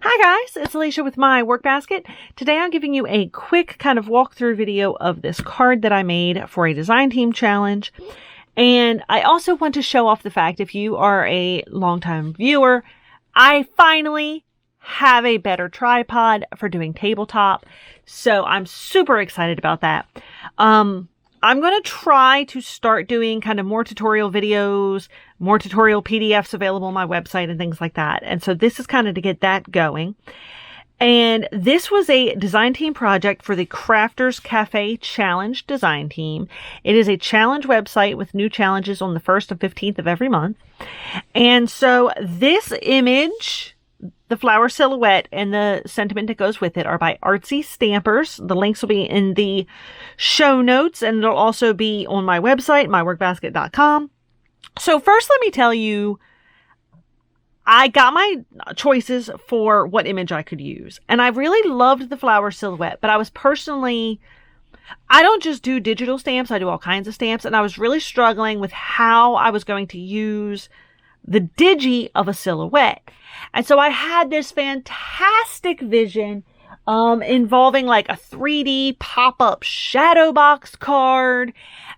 Hi guys, it's Alicia with my work basket. Today I'm giving you a quick kind of walkthrough video of this card that I made for a design team challenge. And I also want to show off the fact, if you are a longtime viewer, I finally have a better tripod for doing tabletop. So I'm super excited about that. I'm going to try to start doing kind of more tutorial videos, more tutorial PDFs available on my website and things like that. And so this is kind of to get that going. And this was a design team project for the Crafters Cafe Challenge design team. It is a challenge website with new challenges on the 1st and 15th of every month. And so this image, the flower silhouette and the sentiment that goes with it, are by Artsy Stampers. The links will be in the show notes, and it'll also be on my website, myworkbasket.com. So first, let me tell you, I got my choices for what image I could use. And I really loved the flower silhouette, but I was I don't just do digital stamps, I do all kinds of stamps, and I was really struggling with how I was going to use the digi of a silhouette. And so I had this fantastic vision involving like a 3D pop-up shadow box card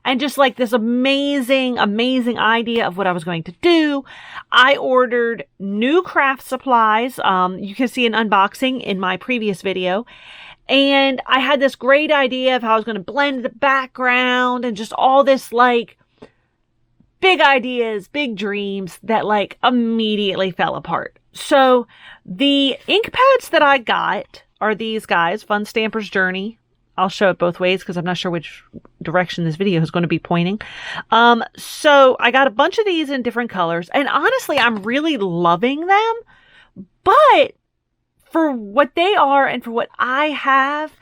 and just like this amazing idea of what I was going to do. I ordered new craft supplies. You can see an unboxing in my previous video. And I had this great idea of how I was going to blend the background and just all this like big ideas, big dreams that like immediately fell apart. So the ink pads that I got are these guys, Fun Stamper's Journey. I'll show it both ways because I'm not sure which direction this video is going to be pointing. So I got a bunch of these in different colors, and honestly, I'm really loving them. But for what they are and for what I have,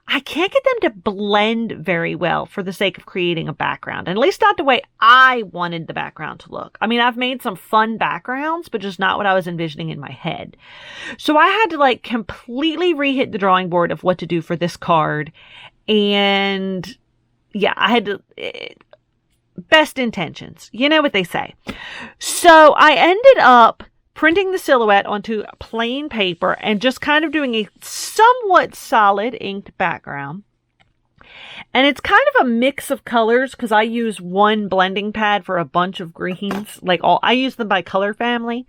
I can't get them to blend very well for the sake of creating a background. And at least not the way I wanted the background to look. I mean, I've made some fun backgrounds, but just not what I was envisioning in my head. So I had to like completely re-hit the drawing board of what to do for this card. And yeah, I had to... best intentions. You know what they say. So I ended up printing the silhouette onto plain paper and just kind of doing a somewhat solid inked background. And it's kind of a mix of colors because I use one blending pad for a bunch of greens. I use them by color family.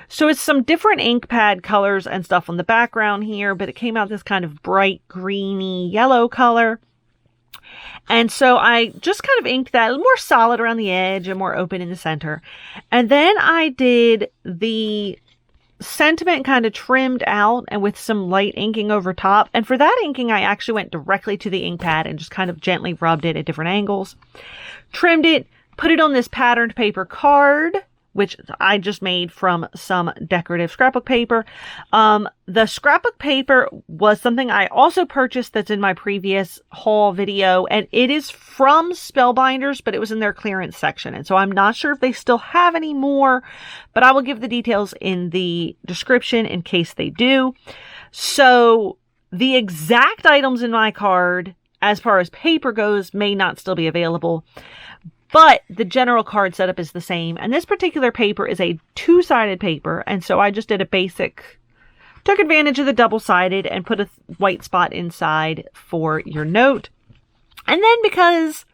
So it's some different ink pad colors and stuff on the background here, but it came out this kind of bright greeny yellow color. And so I just kind of inked that a little more solid around the edge and more open in the center. And then I did the sentiment kind of trimmed out and with some light inking over top. And for that inking, I actually went directly to the ink pad and just kind of gently rubbed it at different angles. Trimmed it, put it on this patterned paper card, which I just made from some decorative scrapbook paper. The scrapbook paper was something I also purchased that's in my previous haul video, and it is from Spellbinders, but it was in their clearance section. And so I'm not sure if they still have any more, but I will give the details in the description in case they do. So the exact items in my card, as far as paper goes, may not still be available. But the general card setup is the same. And this particular paper is a two-sided paper. And so I just did a basic, took advantage of the double-sided and put a white spot inside for your note. And then because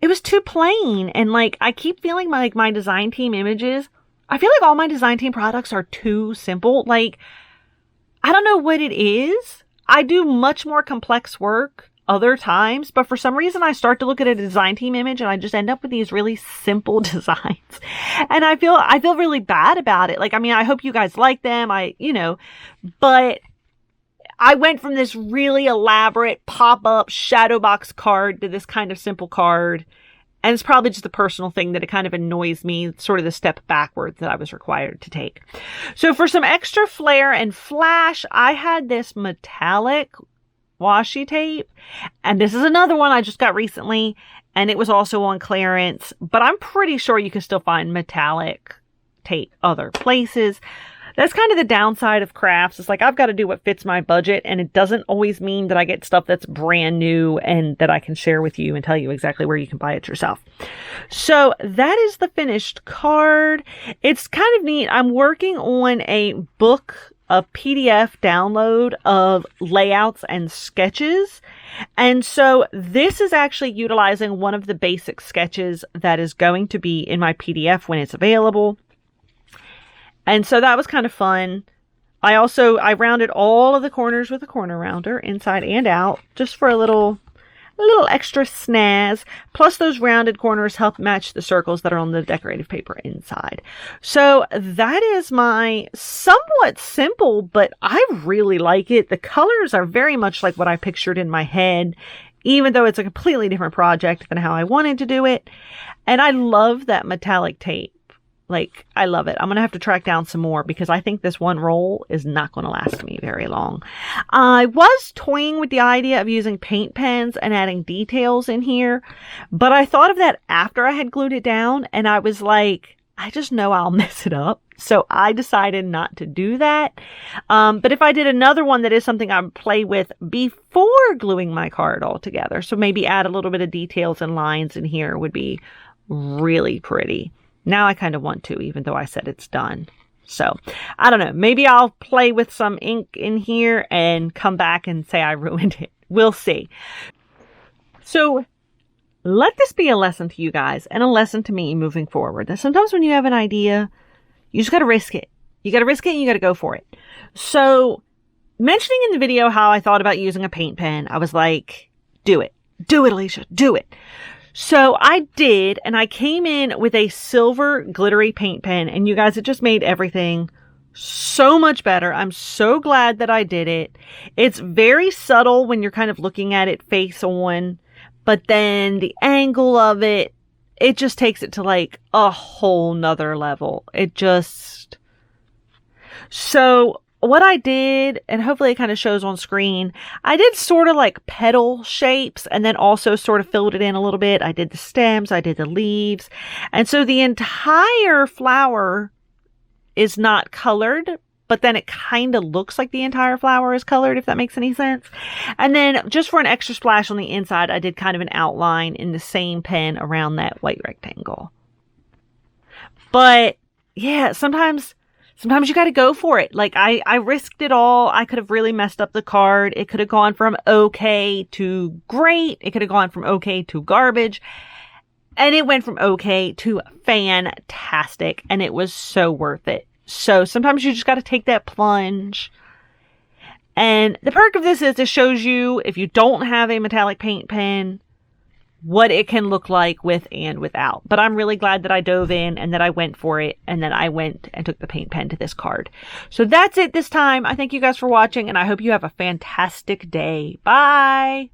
it was too plain and like I keep feeling like my design team images, I feel like all my design team products are too simple. Like, I don't know what it is. I do much more complex work other times, but for some reason I start to look at a design team image and I just end up with these really simple designs. And I feel really bad about it. Like, I mean, I hope you guys like them. But I went from this really elaborate pop-up shadow box card to this kind of simple card. And it's probably just a personal thing that it kind of annoys me, sort of the step backwards that I was required to take. So for some extra flair and flash, I had this metallic washi tape, and this is another one I just got recently, and it was also on clearance, but I'm pretty sure you can still find metallic tape other places. That's kind of the downside of crafts. It's like I've got to do what fits my budget, and it doesn't always mean that I get stuff that's brand new and that I can share with you and tell you exactly where you can buy it yourself. So that is the finished card. It's kind of neat. I'm working on a book a PDF download of layouts and sketches. And so this is actually utilizing one of the basic sketches that is going to be in my PDF when it's available. And so that was kind of fun. I rounded all of the corners with a corner rounder, inside and out, just for a little extra snazz. Plus those rounded corners help match the circles that are on the decorative paper inside. So that is my somewhat simple, but I really like it. The colors are very much like what I pictured in my head, even though it's a completely different project than how I wanted to do it. And I love that metallic tape. Like, I love it. I'm going to have to track down some more because I think this one roll is not going to last me very long. I was toying with the idea of using paint pens and adding details in here, but I thought of that after I had glued it down, and I was like, I just know I'll mess it up. So I decided not to do that. But if I did another one, that is something I would play with before gluing my card all together. So maybe add a little bit of details and lines in here would be really pretty. Now I kind of want to, even though I said it's done. So, I don't know. Maybe I'll play with some ink in here and come back and say I ruined it. We'll see. So, let this be a lesson to you guys and a lesson to me moving forward. That sometimes when you have an idea, you just got to risk it. You got to risk it and you got to go for it. So, mentioning in the video how I thought about using a paint pen, I was like, do it. Do it, Alicia. Do it. So I did, and I came in with a silver glittery paint pen, and you guys, it just made everything so much better. I'm so glad that I did it. It's very subtle when you're kind of looking at it face on, but then the angle of it, it just takes it to like a whole nother level. So what I did, and hopefully it kind of shows on screen, I did sort of like petal shapes and then also sort of filled it in a little bit. I did the stems, I did the leaves. And so the entire flower is not colored, but then it kind of looks like the entire flower is colored, if that makes any sense. And then just for an extra splash on the inside, I did kind of an outline in the same pen around that white rectangle. But yeah, sometimes you got to go for it. Like, I risked it all. I could have really messed up the card. It could have gone from okay to great. It could have gone from okay to garbage. And it went from okay to fantastic. And it was so worth it. So sometimes you just got to take that plunge. And the perk of this is it shows you, if you don't have a metallic paint pen, what it can look like with and without. But I'm really glad that I dove in and that I went for it and that I went and took the paint pen to this card. So that's it this time. I thank you guys for watching and I hope you have a fantastic day. Bye!